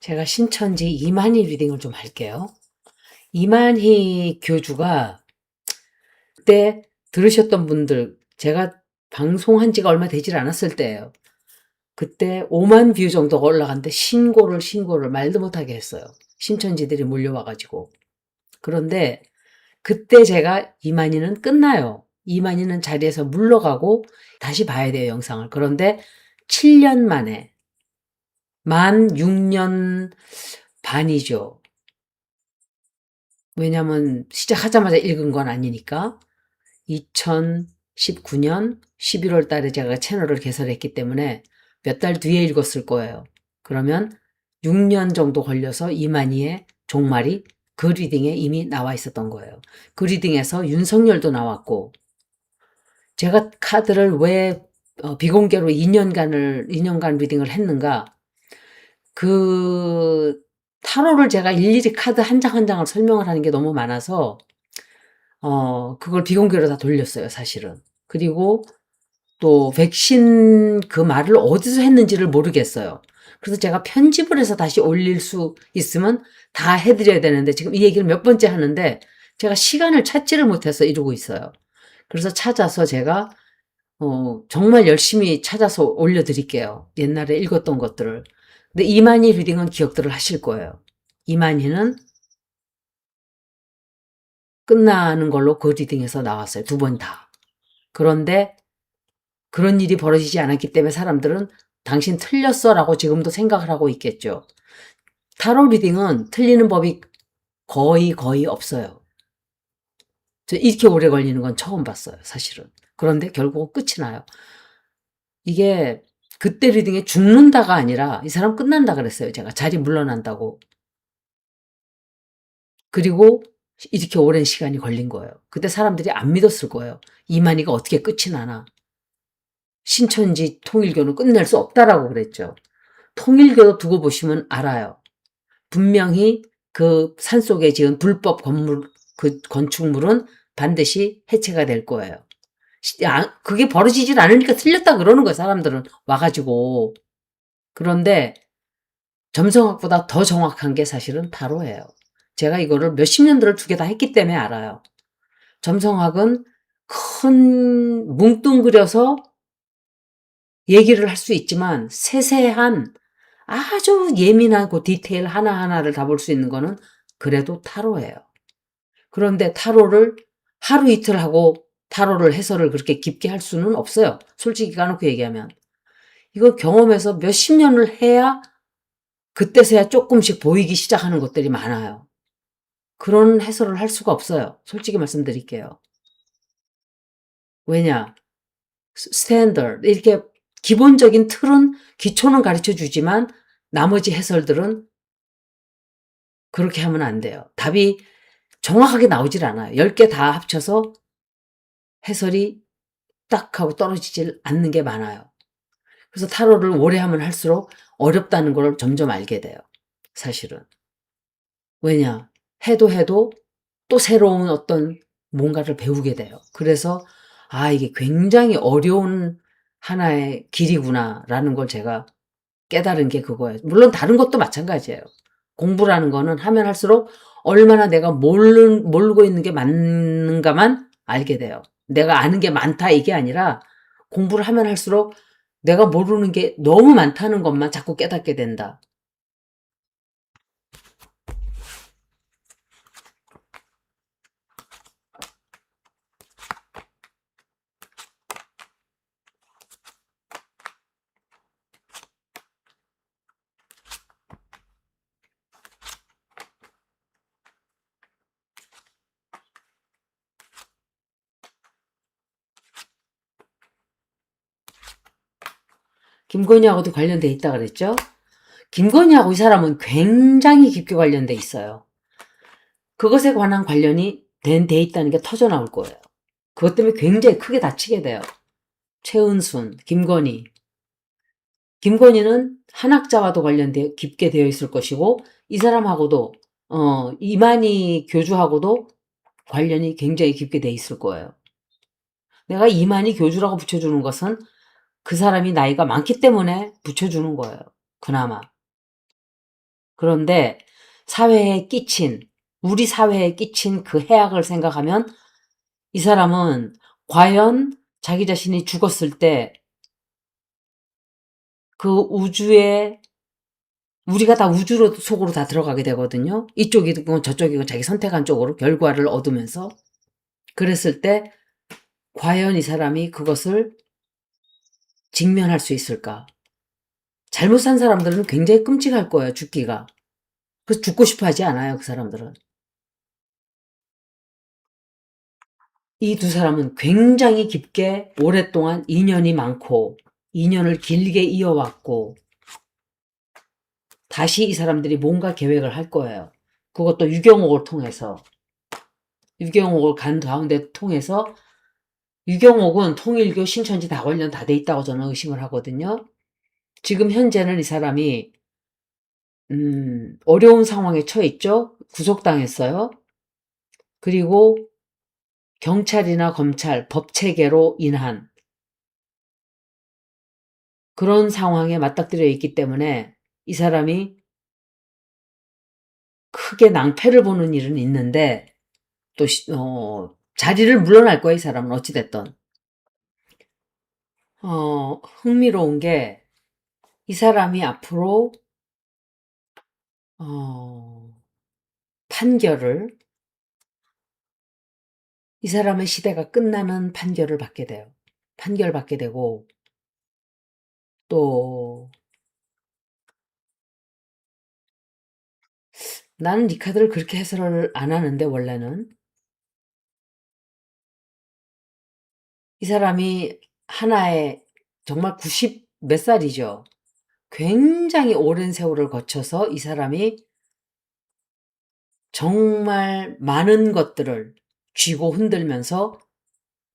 제가 신천지 이만희 리딩을 좀 할게요. 이만희 교주가 그때 들으셨던 분들, 제가 방송한 지가 얼마 되질 않았을 때예요. 그때 5만 뷰 정도가 올라갔는데 신고를 말도 못하게 했어요. 신천지들이 몰려와가지고. 그런데 그때 제가 이만희는 끝나요. 이만희는 자리에서 물러가고 다시 봐야 돼요, 영상을. 그런데 7년 만에 만 6년 반이죠. 왜냐면 시작하자마자 읽은 건 아니니까. 2019년 11월 달에 제가 채널을 개설했기 때문에 몇 달 뒤에 읽었을 거예요. 그러면 6년 정도 걸려서 이만희의 종말이 그 리딩에 이미 나와 있었던 거예요. 그 리딩에서 윤석열도 나왔고, 제가 카드를 왜 비공개로 2년간 리딩을 했는가? 그 타로를 제가 일일이 카드 한 장 한 장을 설명을 하는 게 너무 많아서 그걸 비공개로 다 돌렸어요, 사실은. 그리고 또 백신 그 말을 어디서 했는지를 모르겠어요. 그래서 제가 편집을 해서 다시 올릴 수 있으면 다 해드려야 되는데 지금 이 얘기를 몇 번째 하는데 제가 시간을 찾지를 못해서 이러고 있어요. 그래서 찾아서 제가 정말 열심히 찾아서 올려드릴게요. 옛날에 읽었던 것들을. 근데 이만희 리딩은 기억들을 하실 거예요. 이만희는 끝나는 걸로 그 리딩에서 나왔어요. 두 번 다. 그런데 그런 일이 벌어지지 않았기 때문에 사람들은 당신 틀렸어 라고 지금도 생각을 하고 있겠죠. 타로 리딩은 틀리는 법이 거의 없어요. 저 이렇게 오래 걸리는 건 처음 봤어요, 사실은. 그런데 결국은 끝이 나요. 이게 그때 리딩에 죽는다가 아니라 이 사람 끝난다 그랬어요, 제가. 자리 물러난다고. 그리고 이렇게 오랜 시간이 걸린 거예요. 그때 사람들이 안 믿었을 거예요. 이만희가 어떻게 끝이 나나. 신천지 통일교는 끝낼 수 없다라고 그랬죠. 통일교도 두고 보시면 알아요. 분명히 그 산속에 지은 불법 건물, 그 건축물은 반드시 해체가 될 거예요. 그게 벌어지질 않으니까 틀렸다 그러는 거예요, 사람들은. 와가지고. 그런데 점성학보다 더 정확한 게 사실은 타로예요. 제가 이거를 몇십 년들을 두 개 다 했기 때문에 알아요. 점성학은 큰 뭉뚱그려서 얘기를 할 수 있지만 세세한 아주 예민하고 디테일 하나하나를 다 볼 수 있는 거는 그래도 타로예요. 그런데 타로를 하루 이틀 하고 타로를 해설을 그렇게 깊게 할 수는 없어요. 솔직히 까놓고 얘기하면. 이거 경험해서 몇십 년을 해야 그때서야 조금씩 보이기 시작하는 것들이 많아요. 그런 해설을 할 수가 없어요. 솔직히 말씀드릴게요. 왜냐? 스탠더드 이렇게 기본적인 틀은 기초는 가르쳐 주지만 나머지 해설들은 그렇게 하면 안 돼요. 답이 정확하게 나오질 않아요. 10개 다 합쳐서 해설이 딱 하고 떨어지질 않는 게 많아요. 그래서 타로를 오래 하면 할수록 어렵다는 걸 점점 알게 돼요. 사실은. 왜냐? 해도 또 새로운 어떤 뭔가를 배우게 돼요. 그래서 이게 굉장히 어려운 하나의 길이구나라는 걸 제가 깨달은 게 그거예요. 물론 다른 것도 마찬가지예요. 공부라는 거는 하면 할수록 얼마나 내가 모르고 있는 게 맞는가만 알게 돼요. 내가 아는 게 많다 이게 아니라 공부를 하면 할수록 내가 모르는 게 너무 많다는 것만 자꾸 깨닫게 된다. 김건희하고도 관련돼 있다 그랬죠? 김건희하고 이 사람은 굉장히 깊게 관련돼 있어요. 그것에 관한 관련이 돼 있다는 게 터져 나올 거예요. 그것 때문에 굉장히 크게 다치게 돼요. 최은순, 김건희. 김건희는 한학자와도 관련돼 깊게 되어 있을 것이고 이 사람하고도 이만희 교주하고도 관련이 굉장히 깊게 돼 있을 거예요. 내가 이만희 교주라고 붙여주는 것은 그 사람이 나이가 많기 때문에 붙여주는 거예요. 그나마. 그런데 우리 사회에 끼친 그 해악을 생각하면 이 사람은 과연 자기 자신이 죽었을 때 그 우주에 우리가 다 우주로 속으로 다 들어가게 되거든요. 이쪽이든 저쪽이든 자기 선택한 쪽으로 결과를 얻으면서 그랬을 때 과연 이 사람이 그것을 직면할 수 있을까? 잘못 산 사람들은 굉장히 끔찍할 거예요, 죽기가. 그래서 죽고 싶어 하지 않아요, 그 사람들은. 이 두 사람은 굉장히 깊게 오랫동안 인연이 많고 인연을 길게 이어왔고 다시 이 사람들이 뭔가 계획을 할 거예요. 그것도 유경옥을 통해서. 유경옥을 간 가운데 통해서 유경옥은 통일교 신천지 다 관련 다 돼 있다고 저는 의심을 하거든요. 지금 현재는 이 사람이 어려운 상황에 처해 있죠. 구속당했어요. 그리고 경찰이나 검찰, 법체계로 인한 그런 상황에 맞닥뜨려 있기 때문에 이 사람이 크게 낭패를 보는 일은 있는데 또 자리를 물러날 거야, 이 사람은 어찌 됐든. 흥미로운 게 이 사람이 앞으로 판결을 이 사람의 시대가 끝나는 판결을 받게 돼요. 판결 받게 되고 또 나는 이 카드를 그렇게 해설을 안 하는데 원래는 이 사람이 하나의 정말 90 몇 살이죠. 굉장히 오랜 세월을 거쳐서 이 사람이 정말 많은 것들을 쥐고 흔들면서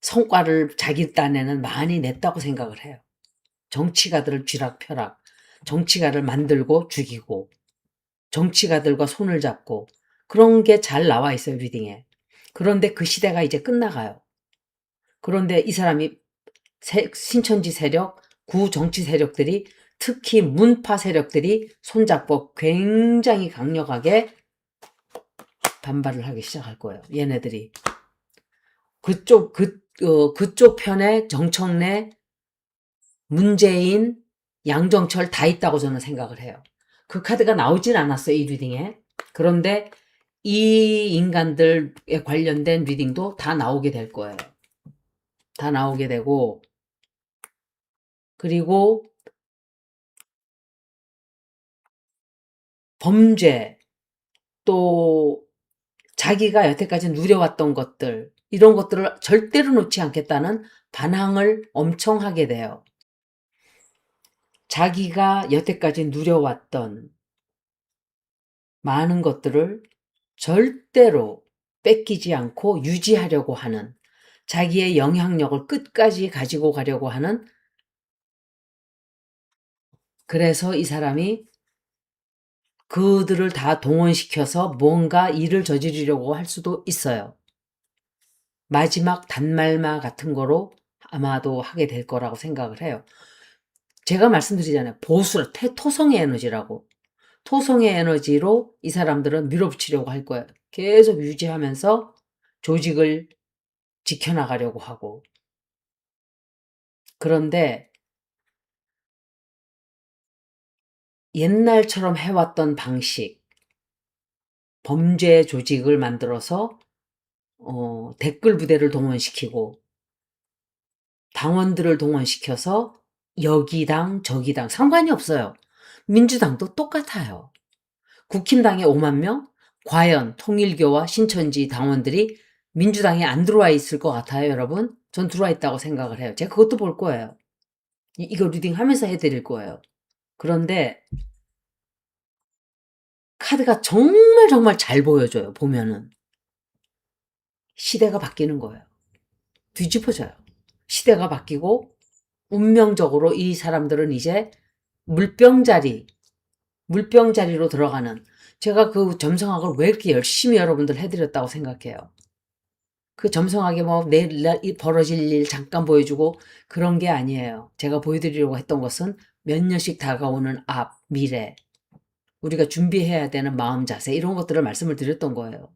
성과를 자기 딴에는 많이 냈다고 생각을 해요. 정치가들을 쥐락펴락, 정치가를 만들고 죽이고 정치가들과 손을 잡고 그런 게 잘 나와 있어요, 리딩에. 그런데 그 시대가 이제 끝나가요. 그런데 이 사람이 신천지 세력, 구정치 세력들이 특히 문파 세력들이 손잡고 굉장히 강력하게 반발을 하기 시작할 거예요. 얘네들이. 그쪽 편에 정청래, 문재인, 양정철 다 있다고 저는 생각을 해요. 그 카드가 나오진 않았어요, 이 리딩에. 그런데 이 인간들에 관련된 리딩도 다 나오게 될 거예요. 다 나오게 되고, 그리고 범죄, 또 자기가 여태까지 누려왔던 것들, 이런 것들을 절대로 놓지 않겠다는 반항을 엄청 하게 돼요. 자기가 여태까지 누려왔던 많은 것들을 절대로 뺏기지 않고 유지하려고 하는, 자기의 영향력을 끝까지 가지고 가려고 하는, 그래서 이 사람이 그들을 다 동원시켜서 뭔가 일을 저지르려고 할 수도 있어요. 마지막 단말마 같은 거로 아마도 하게 될 거라고 생각을 해요. 제가 말씀드리잖아요. 토성의 에너지라고. 토성의 에너지로 이 사람들은 밀어붙이려고 할 거예요. 계속 유지하면서 조직을 지켜나가려고 하고. 그런데 옛날처럼 해왔던 방식, 범죄 조직을 만들어서 댓글 부대를 동원시키고 당원들을 동원시켜서 여기당 저기당 상관이 없어요. 민주당도 똑같아요. 국힘당에 5만 명? 과연 통일교와 신천지 당원들이 민주당에 안 들어와 있을 것 같아요, 여러분? 전 들어와 있다고 생각을 해요. 제가 그것도 볼 거예요. 이거 리딩하면서 해드릴 거예요. 그런데 카드가 정말 정말 잘 보여줘요, 보면은. 시대가 바뀌는 거예요. 뒤집어져요. 시대가 바뀌고 운명적으로 이 사람들은 이제 물병자리로 들어가는, 제가 그 점성학을 왜 이렇게 열심히 여러분들 해드렸다고 생각해요. 그 점성학에 뭐 내일 벌어질 일 잠깐 보여주고 그런 게 아니에요. 제가 보여드리려고 했던 것은 몇 년씩 다가오는 미래, 우리가 준비해야 되는 마음 자세 이런 것들을 말씀을 드렸던 거예요.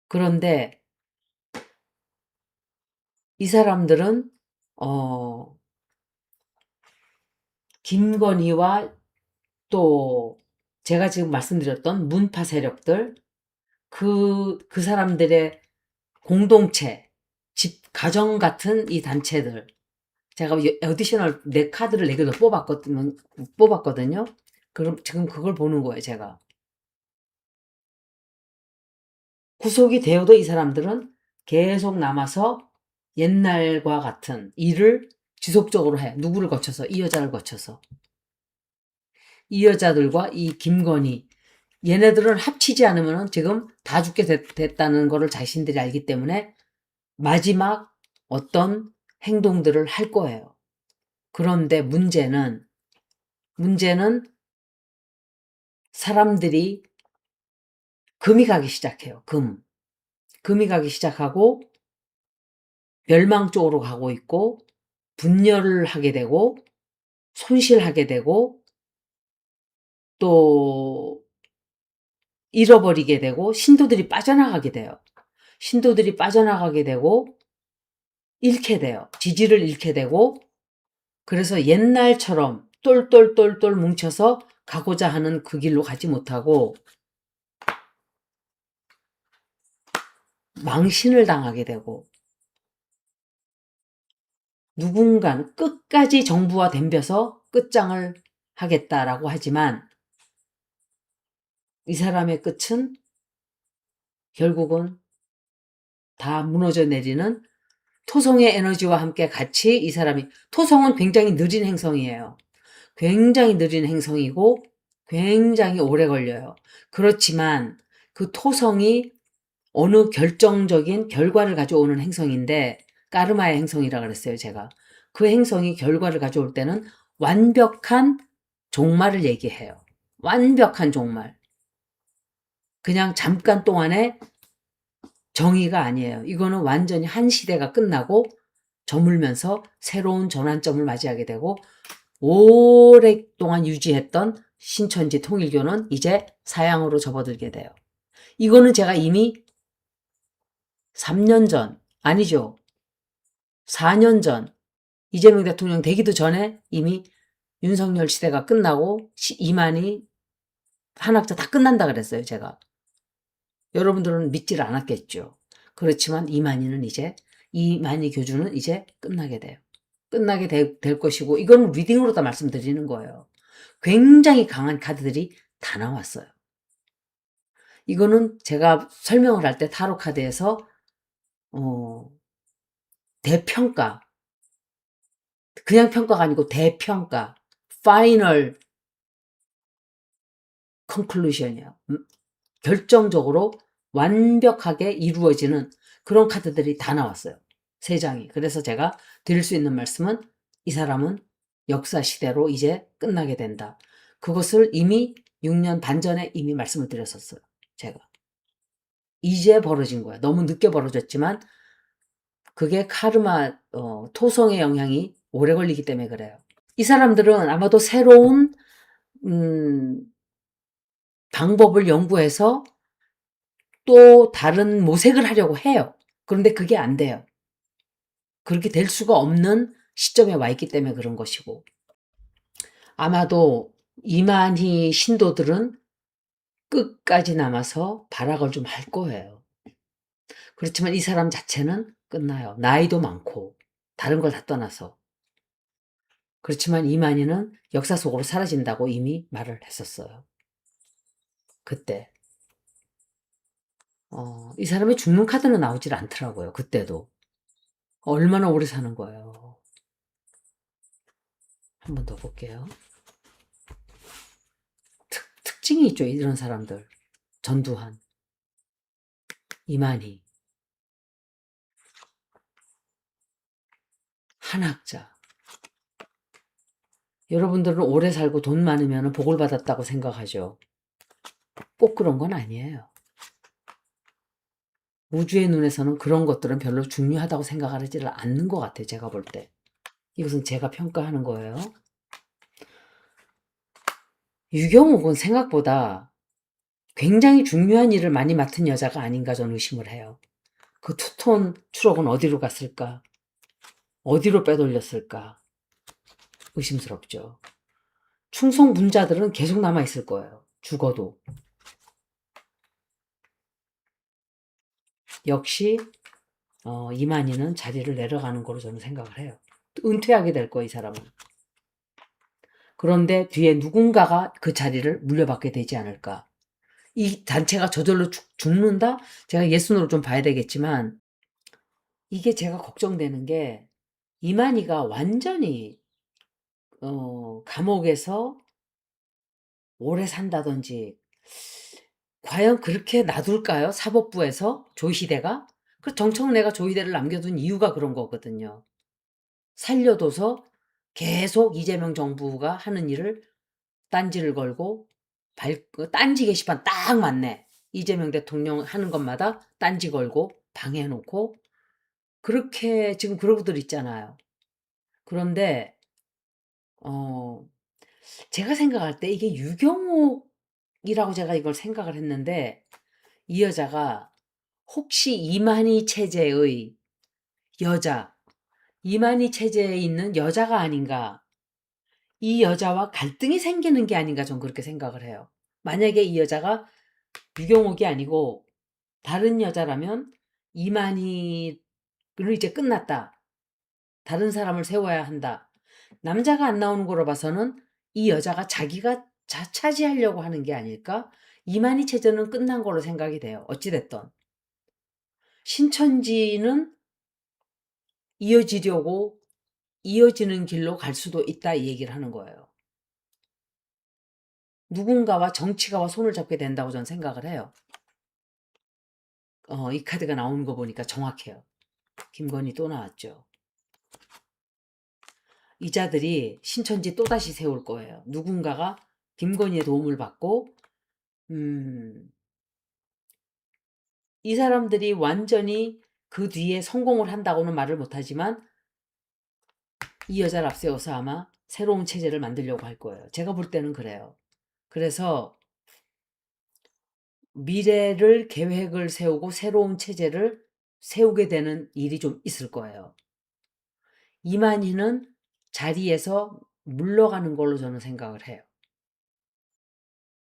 그런데 이 사람들은 어 김건희와 또 제가 지금 말씀드렸던 문파 세력들 그 사람들의 공동체, 집, 가정 같은 이 단체들 제가 어디셔널 내 카드를 4개도 뽑았거든요. 그럼 지금 그걸 보는 거예요, 제가. 구속이 되어도 이 사람들은 계속 남아서 옛날과 같은 일을 지속적으로 해. 누구를 거쳐서? 이 여자를 거쳐서. 이 여자들과 이 김건희 얘네들을 합치지 않으면 지금 다 죽게 됐다는 거를 자신들이 알기 때문에 마지막 어떤 행동들을 할 거예요. 그런데 문제는 사람들이 금이 가기 시작해요. 금이 가기 시작하고 멸망 쪽으로 가고 있고 분열을 하게 되고 손실하게 되고 또 잃어버리게 되고 신도들이 빠져나가게 돼요. 신도들이 빠져나가게 되고 잃게 돼요. 지지를 잃게 되고 그래서 옛날처럼 똘똘똘똘 뭉쳐서 가고자 하는 그 길로 가지 못하고 망신을 당하게 되고 누군가는 끝까지 정부와 덤벼서 끝장을 하겠다라고 하지만 이 사람의 끝은 결국은 다 무너져 내리는 토성의 에너지와 함께 같이 이 사람이 토성은 굉장히 느린 행성이에요. 굉장히 느린 행성이고 굉장히 오래 걸려요. 그렇지만 그 토성이 어느 결정적인 결과를 가져오는 행성인데 까르마의 행성이라 그랬어요, 제가. 그 행성이 결과를 가져올 때는 완벽한 종말을 얘기해요. 완벽한 종말. 그냥 잠깐 동안의 정의가 아니에요. 이거는 완전히 한 시대가 끝나고 저물면서 새로운 전환점을 맞이하게 되고 오랫동안 유지했던 신천지 통일교는 이제 사양으로 접어들게 돼요. 이거는 제가 이미 3년 전, 아니죠. 4년 전, 이재명 대통령 되기도 전에 이미 윤석열 시대가 끝나고 이만희 한학자 다 끝난다 그랬어요, 제가. 여러분들은 믿지를 않았겠죠. 그렇지만 이만희 교주는 이제 끝나게 돼요. 끝나게 될 것이고 이건 리딩으로 다 말씀드리는 거예요. 굉장히 강한 카드들이 다 나왔어요. 이거는 제가 설명을 할 때 타로 카드에서 대평가, 그냥 평가가 아니고 대평가, 파이널 컨클루션이에요. 결정적으로 완벽하게 이루어지는 그런 카드들이 다 나왔어요. 3장이. 그래서 제가 드릴 수 있는 말씀은 이 사람은 역사 시대로 이제 끝나게 된다. 그것을 이미 6년 반 전에 이미 말씀을 드렸었어요. 제가. 이제 벌어진 거야. 너무 늦게 벌어졌지만 그게 카르마, 토성의 영향이 오래 걸리기 때문에 그래요. 이 사람들은 아마도 새로운 방법을 연구해서 또 다른 모색을 하려고 해요. 그런데 그게 안 돼요. 그렇게 될 수가 없는 시점에 와 있기 때문에 그런 것이고 아마도 이만희 신도들은 끝까지 남아서 발악을 좀 할 거예요. 그렇지만 이 사람 자체는 끝나요. 나이도 많고 다른 걸 다 떠나서. 그렇지만 이만희는 역사 속으로 사라진다고 이미 말을 했었어요. 그때. 이 사람이 죽는 카드는 나오질 않더라고요. 그때도. 얼마나 오래 사는 거예요. 한 번 더 볼게요. 특징이 있죠. 이런 사람들. 전두환, 이만희, 한학자. 여러분들은 오래 살고 돈 많으면 복을 받았다고 생각하죠. 꼭 그런 건 아니에요. 우주의 눈에서는 그런 것들은 별로 중요하다고 생각하지를 않는 것 같아요. 제가 볼 때. 이것은 제가 평가하는 거예요. 유경옥은 생각보다 굉장히 중요한 일을 많이 맡은 여자가 아닌가 저는 의심을 해요. 그 투톤 추억은 어디로 갔을까? 어디로 빼돌렸을까? 의심스럽죠. 충성 분자들은 계속 남아있을 거예요. 죽어도. 역시 이만희는 자리를 내려가는 거로 저는 생각을 해요. 은퇴하게 될 거예요, 이 사람은. 그런데 뒤에 누군가가 그 자리를 물려받게 되지 않을까. 이 단체가 저절로 죽는다? 제가 예순으로 좀 봐야 되겠지만 이게 제가 걱정되는 게 이만희가 완전히 감옥에서 오래 산다든지 과연 그렇게 놔둘까요? 사법부에서 조희대가? 그 정청래가 조희대를 남겨둔 이유가 그런 거거든요. 살려둬서 계속 이재명 정부가 하는 일을 딴지를 걸고 딴지 게시판 딱 맞네. 이재명 대통령 하는 것마다 딴지 걸고 방해해놓고 그렇게 지금 그러고들 있잖아요. 그런데 어 제가 생각할 때 이게 유경옥이라고 제가 이걸 생각을 했는데 이 여자가 혹시 이만희 체제의 여자, 이만희 체제에 있는 여자가 아닌가, 이 여자와 갈등이 생기는 게 아닌가 전 그렇게 생각을 해요. 만약에 이 여자가 유경옥이 아니고 다른 여자라면 이만희를 이제 끝났다. 다른 사람을 세워야 한다. 남자가 안 나오는 거로 봐서는 이 여자가 자기가 차지하려고 하는 게 아닐까? 이만희 체제는 끝난 걸로 생각이 돼요. 어찌됐든. 신천지는 이어지려고 이어지는 길로 갈 수도 있다 이 얘기를 하는 거예요. 누군가와 정치가와 손을 잡게 된다고 저는 생각을 해요. 이 카드가 나오는 거 보니까 정확해요. 김건희 또 나왔죠. 이 자들이 신천지 또다시 세울 거예요. 누군가가 김건희의 도움을 받고 이 사람들이 완전히 그 뒤에 성공을 한다고는 말을 못하지만 이 여자를 앞세워서 아마 새로운 체제를 만들려고 할 거예요. 제가 볼 때는 그래요. 그래서 미래를 계획을 세우고 새로운 체제를 세우게 되는 일이 좀 있을 거예요. 이만희는 자리에서 물러가는 걸로 저는 생각을 해요.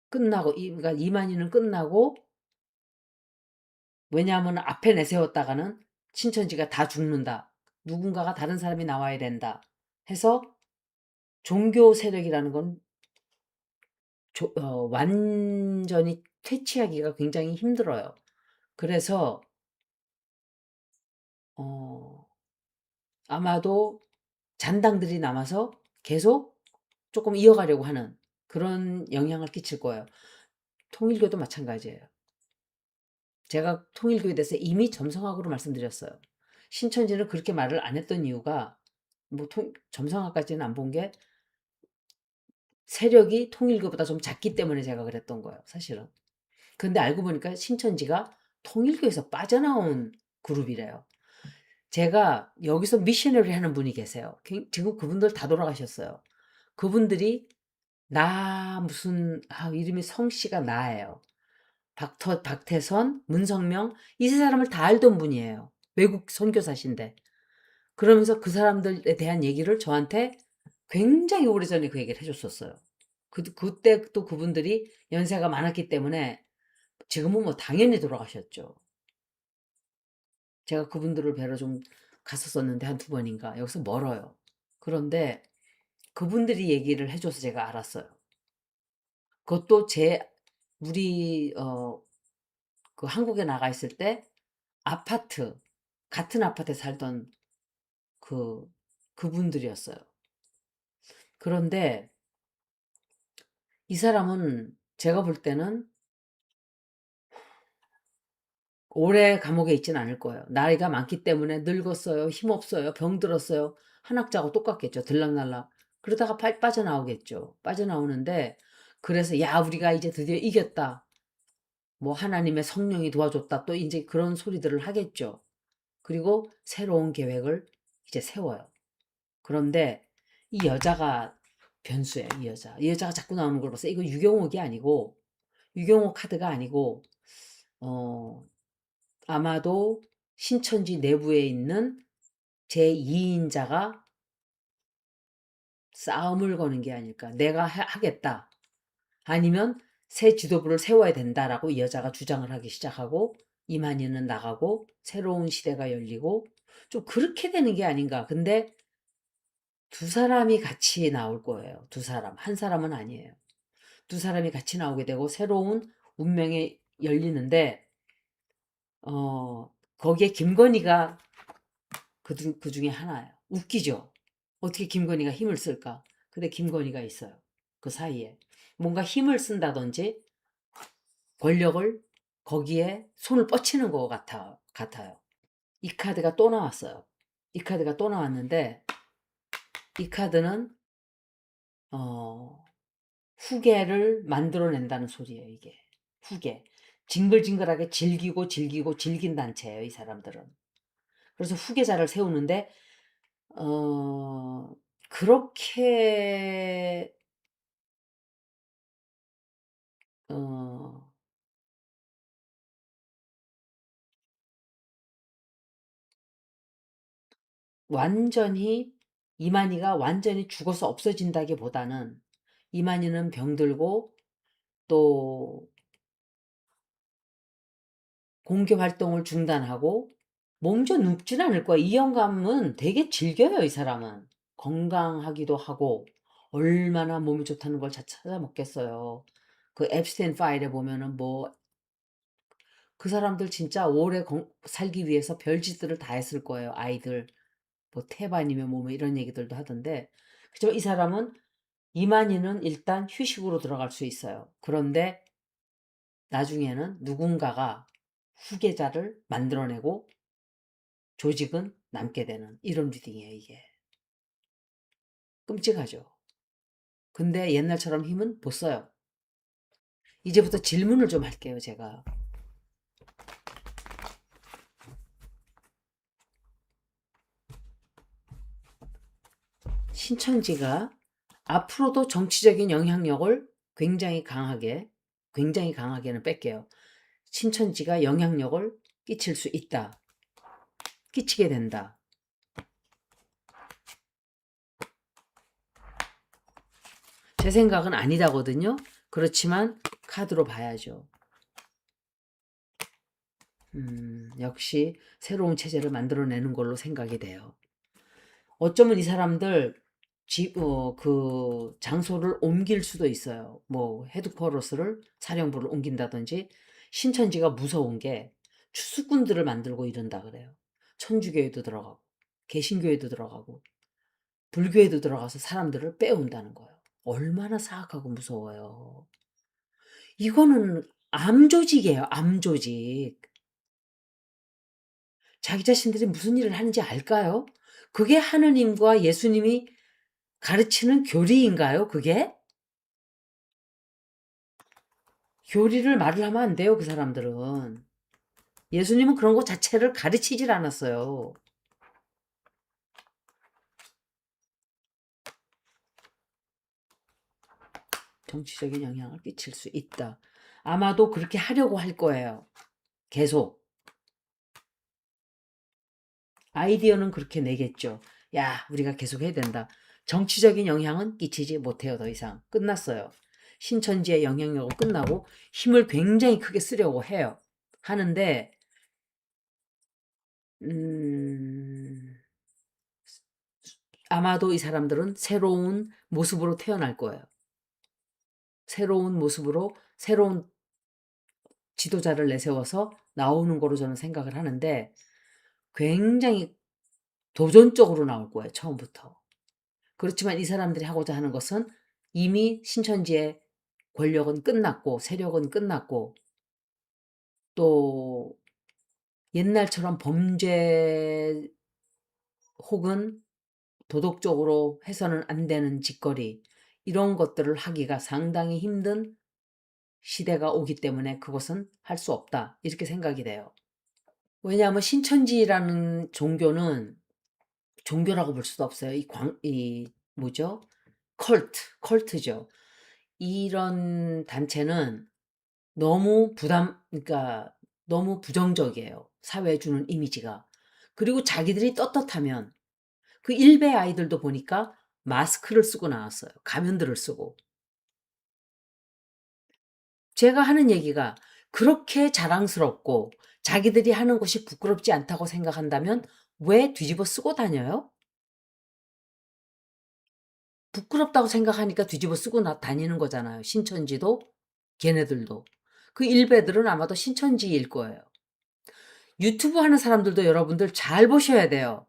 끝나고 그러니까 이만희는 끝나고 왜냐하면 앞에 내세웠다가는 신천지가 다 죽는다. 누군가가 다른 사람이 나와야 된다. 해서 종교 세력이라는 건 완전히 퇴치하기가 굉장히 힘들어요. 그래서 어, 아마도 잔당들이 남아서 계속 조금 이어가려고 하는 그런 영향을 끼칠 거예요. 통일교도 마찬가지예요. 제가 통일교에 대해서 이미 점성학으로 말씀드렸어요. 신천지는 그렇게 말을 안 했던 이유가 뭐 점성학까지는 안 본 게 세력이 통일교보다 좀 작기 때문에 제가 그랬던 거예요. 사실은. 근데 알고 보니까 신천지가 통일교에서 빠져나온 그룹이래요. 제가 여기서 미셔너리 하는 분이 계세요. 지금 그분들 다 돌아가셨어요. 그분들이 무슨 이름이 성씨가 나예요. 박태선, 문성명 이 세 사람을 다 알던 분이에요. 외국 선교사신데. 그러면서 그 사람들에 대한 얘기를 저한테 굉장히 오래전에 그 얘기를 해줬었어요. 그때 또 그분들이 연세가 많았기 때문에 지금은 뭐 당연히 돌아가셨죠. 제가 그분들을 뵈러 좀 갔었었는데 한 두 번인가. 여기서 멀어요. 그런데 그분들이 얘기를 해줘서 제가 알았어요. 그것도 우리 그 한국에 나가 있을 때 아파트 같은 아파트에 살던 그분들이었어요. 그런데 이 사람은 제가 볼 때는 오래 감옥에 있진 않을 거예요. 나이가 많기 때문에 늙었어요. 힘없어요. 병들었어요. 한학자하고 똑같겠죠. 들락날락. 그러다가 빠져나오겠죠. 빠져나오는데 그래서 야 우리가 이제 드디어 이겼다. 뭐 하나님의 성령이 도와줬다. 또 이제 그런 소리들을 하겠죠. 그리고 새로운 계획을 이제 세워요. 그런데 이 여자가 변수예요. 이 여자. 이 여자가 자꾸 나오는 걸 봐서 이거 유경옥이 아니고 유경옥 카드가 아니고 어 아마도 신천지 내부에 있는 제2인자가 싸움을 거는 게 아닐까. 내가 하겠다. 아니면 새 지도부를 세워야 된다라고 이 여자가 주장을 하기 시작하고 이만희는 나가고 새로운 시대가 열리고 좀 그렇게 되는 게 아닌가. 근데 두 사람이 같이 나올 거예요. 두 사람. 한 사람은 아니에요. 두 사람이 같이 나오게 되고 새로운 운명이 열리는데 거기에 김건희가 그 중에 하나예요. 웃기죠? 어떻게 김건희가 힘을 쓸까? 근데 김건희가 있어요. 그 사이에. 뭔가 힘을 쓴다든지 권력을 거기에 손을 뻗치는 것 같아요. 이 카드가 또 나왔어요. 이 카드가 또 나왔는데 이 카드는 어, 후계를 만들어낸다는 소리예요. 이게 후계. 징글징글하게 즐기고 즐긴 단체예요. 이 사람들은. 그래서 후계자를 세우는데 그렇게 어, 완전히 이만희가 완전히 죽어서 없어진다기보다는 이만희는 병들고 또 공개 활동을 중단하고 몸져 눕진 않을 거야. 이 영감은 되게 즐겨요, 이 사람은. 건강하기도 하고 얼마나 몸이 좋다는 걸 찾아 먹겠어요. 그 앱스테인 파일에 보면은 뭐 그 사람들 진짜 오래 살기 위해서 별짓들을 다 했을 거예요. 아이들 뭐 태반이면 뭐 이런 얘기들도 하던데 그렇지만 이 사람은 이만희는 일단 휴식으로 들어갈 수 있어요. 그런데 나중에는 누군가가 후계자를 만들어내고 조직은 남게 되는 이런 리딩이에요, 이게. 끔찍하죠. 근데 옛날처럼 힘은 못 써요. 이제부터 질문을 좀 할게요, 제가. 신천지가 앞으로도 정치적인 영향력을 굉장히 강하게는 뺄게요. 신천지가 영향력을 끼칠 수 있다. 끼치게 된다. 제 생각은 아니다거든요. 그렇지만 카드로 봐야죠. 역시 새로운 체제를 만들어내는 걸로 생각이 돼요. 어쩌면 이 사람들 그 장소를 옮길 수도 있어요. 뭐 헤드쿼터스를 사령부를 옮긴다든지 신천지가 무서운 게 추수꾼들을 만들고 이런다 그래요. 천주교에도 들어가고 개신교에도 들어가고 불교에도 들어가서 사람들을 빼온다는 거예요. 얼마나 사악하고 무서워요. 이거는 암조직이에요. 암조직. 자기 자신들이 무슨 일을 하는지 알까요? 그게 하느님과 예수님이 가르치는 교리인가요, 그게? 교리를 말을 하면 안 돼요, 그 사람들은. 예수님은 그런 것 자체를 가르치질 않았어요. 정치적인 영향을 끼칠 수 있다. 아마도 그렇게 하려고 할 거예요. 계속. 아이디어는 그렇게 내겠죠. 야, 우리가 계속 해야 된다. 정치적인 영향은 끼치지 못해요, 더 이상. 끝났어요. 신천지의 영향력은 끝나고 힘을 굉장히 크게 쓰려고 해요. 하는데, 음, 아마도 이 사람들은 새로운 모습으로 태어날 거예요. 새로운 모습으로 새로운 지도자를 내세워서 나오는 거로 저는 생각을 하는데 굉장히 도전적으로 나올 거예요, 처음부터. 그렇지만 이 사람들이 하고자 하는 것은 이미 신천지의 권력은 끝났고 세력은 끝났고 또 옛날처럼 범죄 혹은 도덕적으로 해서는 안 되는 짓거리 이런 것들을 하기가 상당히 힘든 시대가 오기 때문에 그것은 할 수 없다. 이렇게 생각이 돼요. 왜냐하면 신천지라는 종교는 종교라고 볼 수도 없어요. 이 뭐죠? 컬트죠. 이런 단체는 그러니까 너무 부정적이에요. 사회에 주는 이미지가. 그리고 자기들이 떳떳하면 그 일베 아이들도 보니까 마스크를 쓰고 나왔어요. 가면들을 쓰고. 제가 하는 얘기가 그렇게 자랑스럽고 자기들이 하는 것이 부끄럽지 않다고 생각한다면 왜 뒤집어 쓰고 다녀요? 부끄럽다고 생각하니까 뒤집어 쓰고 다니는 거잖아요. 신천지도 걔네들도. 그 일베들은 아마도 신천지일 거예요. 유튜브 하는 사람들도 여러분들 잘 보셔야 돼요.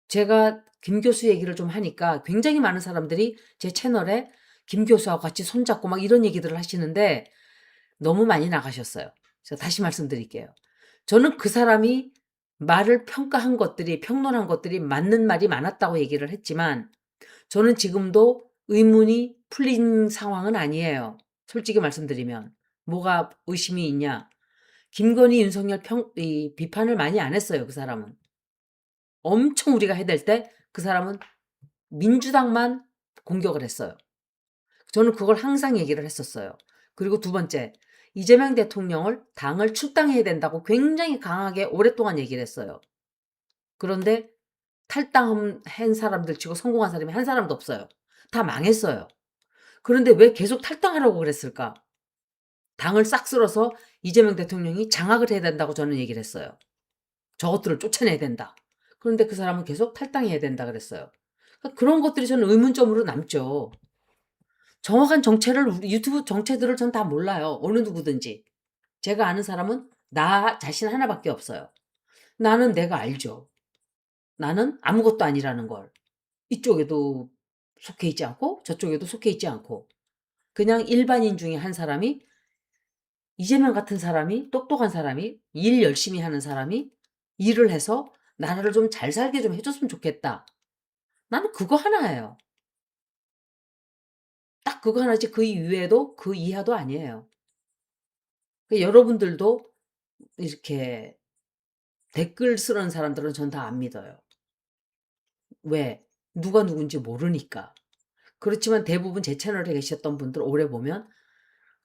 제가 김 교수 얘기를 좀 하니까 굉장히 많은 사람들이 제 채널에 김 교수하고 같이 손잡고 막 이런 얘기들을 하시는데 너무 많이 나가셨어요. 제가 다시 말씀드릴게요. 저는 그 사람이 말을 평론한 것들이 맞는 말이 많았다고 얘기를 했지만 저는 지금도 의문이 풀린 상황은 아니에요. 솔직히 말씀드리면. 뭐가 의심이 있냐. 김건희, 윤석열 비판을 많이 안 했어요. 그 사람은. 엄청 우리가 해댈 때 그 사람은 민주당만 공격을 했어요. 저는 그걸 항상 얘기를 했었어요. 그리고 두 번째, 이재명 대통령을 당을 출당해야 된다고 굉장히 강하게 오랫동안 얘기를 했어요. 그런데 탈당한 사람들 치고 성공한 사람이 한 사람도 없어요. 다 망했어요. 그런데 왜 계속 탈당하라고 그랬을까? 당을 싹 쓸어서 이재명 대통령이 장악을 해야 된다고 저는 얘기를 했어요. 저것들을 쫓아내야 된다. 그런데 그 사람은 계속 탈당해야 된다 그랬어요. 그러니까 그런 것들이 저는 의문점으로 남죠. 정확한 유튜브 정체들을 전 다 몰라요. 어느 누구든지. 제가 아는 사람은 나 자신 하나밖에 없어요. 나는 내가 알죠. 나는 아무것도 아니라는 걸. 이쪽에도 속해 있지 않고 저쪽에도 속해 있지 않고 그냥 일반인 중에 한 사람이 이재명 같은 사람이 똑똑한 사람이 일 열심히 하는 사람이 일을 해서 나라를 좀 잘 살게 좀 해줬으면 좋겠다. 나는 그거 하나예요. 딱 그거 하나지 그 이외에도 그 이하도 아니에요. 여러분들도 이렇게 댓글 쓰는 사람들은 전 다 안 믿어요. 왜? 누가 누군지 모르니까. 그렇지만 대부분 제 채널에 계셨던 분들 오래 보면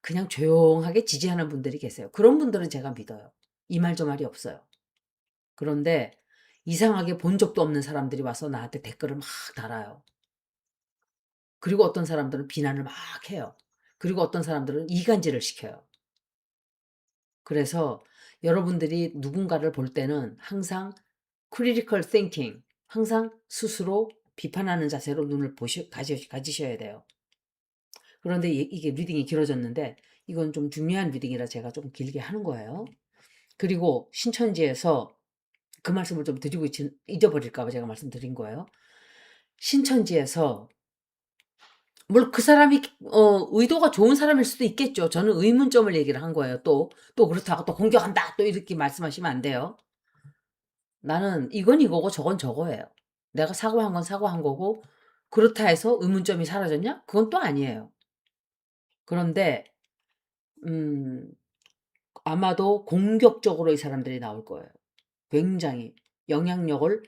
그냥 조용하게 지지하는 분들이 계세요. 그런 분들은 제가 믿어요. 이 말 저 말이 없어요. 그런데 이상하게 본 적도 없는 사람들이 와서 나한테 댓글을 막 달아요. 그리고 어떤 사람들은 비난을 막 해요. 그리고 어떤 사람들은 이간질을 시켜요. 그래서 여러분들이 누군가를 볼 때는 항상 critical thinking, 항상 스스로 비판하는 자세로 눈을 가지셔야 돼요. 그런데 이게 리딩이 길어졌는데 이건 좀 중요한 리딩이라 제가 좀 길게 하는 거예요. 그리고 신천지에서 그 말씀을 좀 드리고 잊어버릴까 봐 제가 말씀드린 거예요. 신천지에서 물론 그 사람이 의도가 좋은 사람일 수도 있겠죠. 저는 의문점을 얘기를 한 거예요. 또 그렇다고 또 공격한다 또 이렇게 말씀하시면 안 돼요. 나는 이건 이거고 저건 저거예요. 내가 사과한 건 사과한 거고 그렇다 해서 의문점이 사라졌냐? 그건 또 아니에요. 그런데 음 아마도 공격적으로 이 사람들이 나올 거예요. 굉장히 영향력을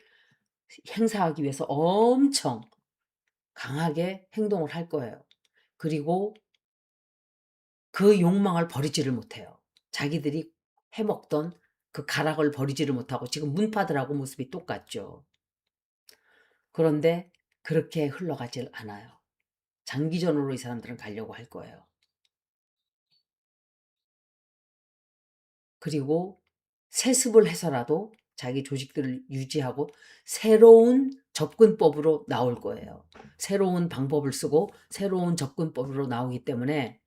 행사하기 위해서 엄청 강하게 행동을 할 거예요. 그리고 그 욕망을 버리지를 못해요. 자기들이 해먹던 그 가락을 버리지를 못하고 지금 문파들하고 모습이 똑같죠. 그런데 그렇게 흘러가질 않아요. 장기전으로 이 사람들은 가려고 할 거예요. 그리고 세습을 해서라도 자기 조직들을 유지하고 새로운 접근법으로 나올 거예요. 새로운 방법을 쓰고 새로운 접근법으로 나오기 때문에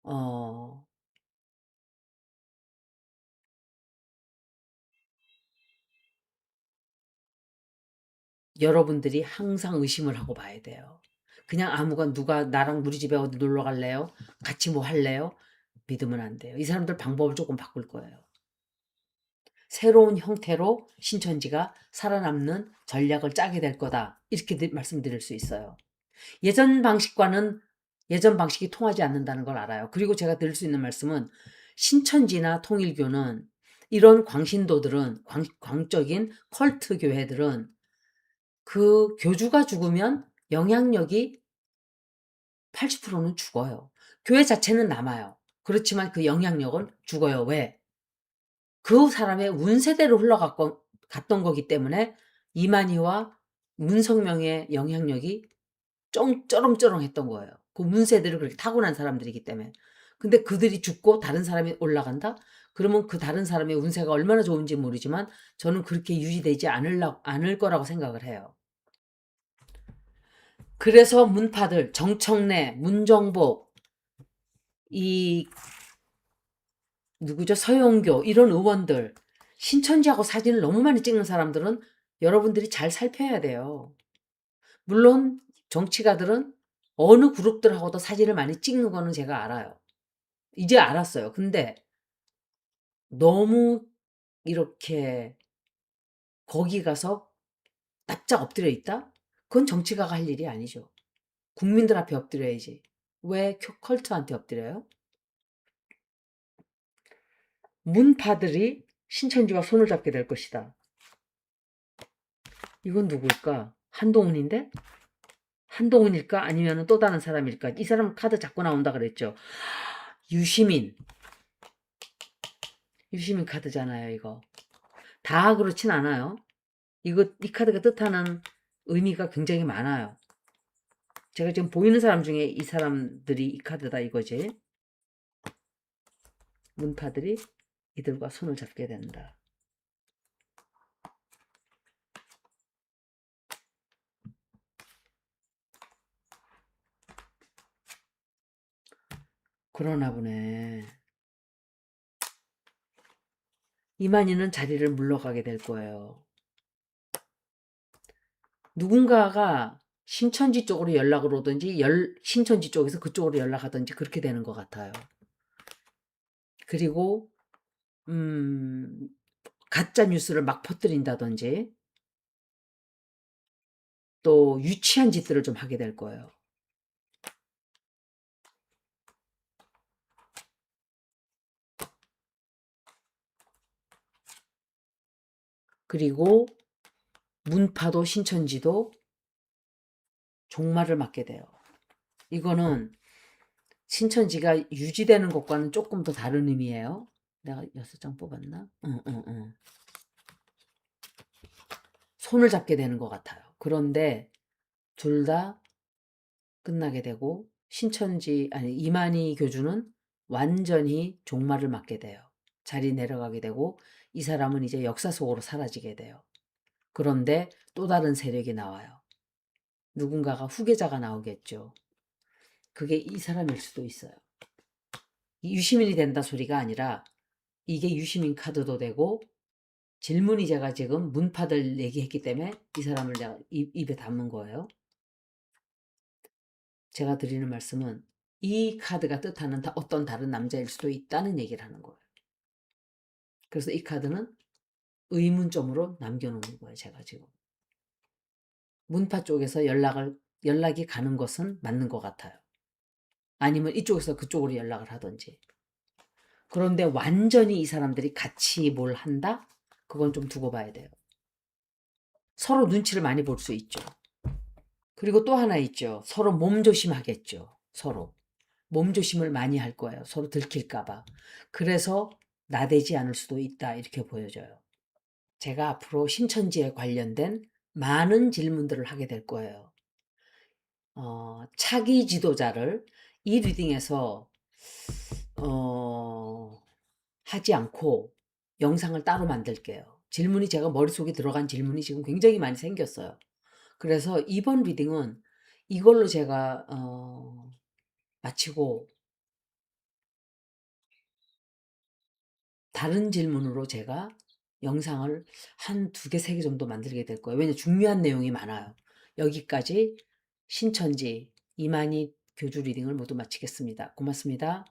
어 여러분들이 항상 의심을 하고 봐야 돼요. 그냥 아무거나 누가 나랑 우리 집에 어디 놀러 갈래요? 같이 뭐 할래요? 믿으면 안 돼요. 이 사람들 방법을 조금 바꿀 거예요. 새로운 형태로 신천지가 살아남는 전략을 짜게 될 거다. 이렇게 말씀드릴 수 있어요. 예전 방식과는 예전 방식이 통하지 않는다는 걸 알아요. 그리고 제가 드릴 수 있는 말씀은 신천지나 통일교는 이런 광신도들은 광적인 컬트 교회들은 그 교주가 죽으면 영향력이 80%는 죽어요. 교회 자체는 남아요. 그렇지만 그 영향력은 죽어요. 왜? 그 사람의 운세대로 갔던 거기 때문에 이만희와 문성명의 영향력이 쩌렁쩌렁했던 거예요. 그 문세대로 그렇게 타고난 사람들이기 때문에. 근데 그들이 죽고 다른 사람이 올라간다? 그러면 그 다른 사람의 운세가 얼마나 좋은지 모르지만 저는 그렇게 유지되지 않을 거라고 생각을 해요. 그래서 문파들, 정청래, 문정복, 이 누구죠? 서영교 이런 의원들 신천지하고 사진을 너무 많이 찍는 사람들은 여러분들이 잘 살펴야 돼요. 물론 정치가들은 어느 그룹들하고도 사진을 많이 찍는 거는 제가 알아요. 이제 알았어요. 근데 너무 이렇게 거기 가서 납작 엎드려 있다? 그건 정치가가 할 일이 아니죠. 국민들 앞에 엎드려야지. 왜 컬트한테 엎드려요? 문파들이 신천지와 손을 잡게 될 것이다. 이건 누굴까? 한동훈인데? 한동훈일까? 아니면 또 다른 사람일까? 이 사람 카드 자꾸 나온다 그랬죠. 유시민. 유시민 카드잖아요, 이거. 다 그렇진 않아요. 이 카드가 뜻하는 의미가 굉장히 많아요. 제가 지금 보이는 사람 중에 이 사람들이 이 카드다 이거지. 문파들이 이들과 손을 잡게 된다. 그러나 보네. 이만희는 자리를 물러가게 될 거예요. 누군가가 신천지 쪽으로 연락을 오든지 신천지 쪽에서 그쪽으로 연락하든지 그렇게 되는 것 같아요. 그리고 가짜 뉴스를 막 퍼뜨린다든지 또 유치한 짓들을 좀 하게 될 거예요. 그리고 문파도 신천지도 종말을 맞게 돼요. 이거는 신천지가 유지되는 것과는 조금 더 다른 의미예요. 내가 6장 뽑았나? 응. 손을 잡게 되는 것 같아요. 그런데 둘 다 끝나게 되고 이만희 교주는 완전히 종말을 맞게 돼요. 자리 내려가게 되고 이 사람은 이제 역사 속으로 사라지게 돼요. 그런데 또 다른 세력이 나와요. 누군가가 후계자가 나오겠죠. 그게 이 사람일 수도 있어요. 유시민이 된다 소리가 아니라 이게 유시민 카드도 되고 질문이 제가 지금 문파들 얘기했기 때문에 이 사람을 내가 입에 담은 거예요. 제가 드리는 말씀은 이 카드가 뜻하는 어떤 다른 남자일 수도 있다는 얘기를 하는 거예요. 그래서 이 카드는 의문점으로 남겨놓는 거예요. 제가 지금. 문파 쪽에서 연락이 가는 것은 맞는 것 같아요. 아니면 이쪽에서 그쪽으로 연락을 하든지. 그런데 완전히 이 사람들이 같이 뭘 한다? 그건 좀 두고 봐야 돼요. 서로 눈치를 많이 볼 수 있죠. 그리고 또 하나 있죠. 서로 몸조심하겠죠. 서로. 몸조심을 많이 할 거예요. 서로 들킬까봐. 그래서 나대지 않을 수도 있다. 이렇게 보여져요. 제가 앞으로 신천지에 관련된 많은 질문들을 하게 될 거예요. 차기 지도자를 이 리딩에서 하지 않고 영상을 따로 만들게요. 질문이 제가 머릿속에 들어간 질문이 지금 굉장히 많이 생겼어요. 그래서 이번 리딩은 이걸로 제가 마치고 다른 질문으로 제가 영상을 한 2개, 3개 정도 만들게 될 거예요. 왜냐면 중요한 내용이 많아요. 여기까지 신천지 이만희 교주 리딩을 모두 마치겠습니다. 고맙습니다.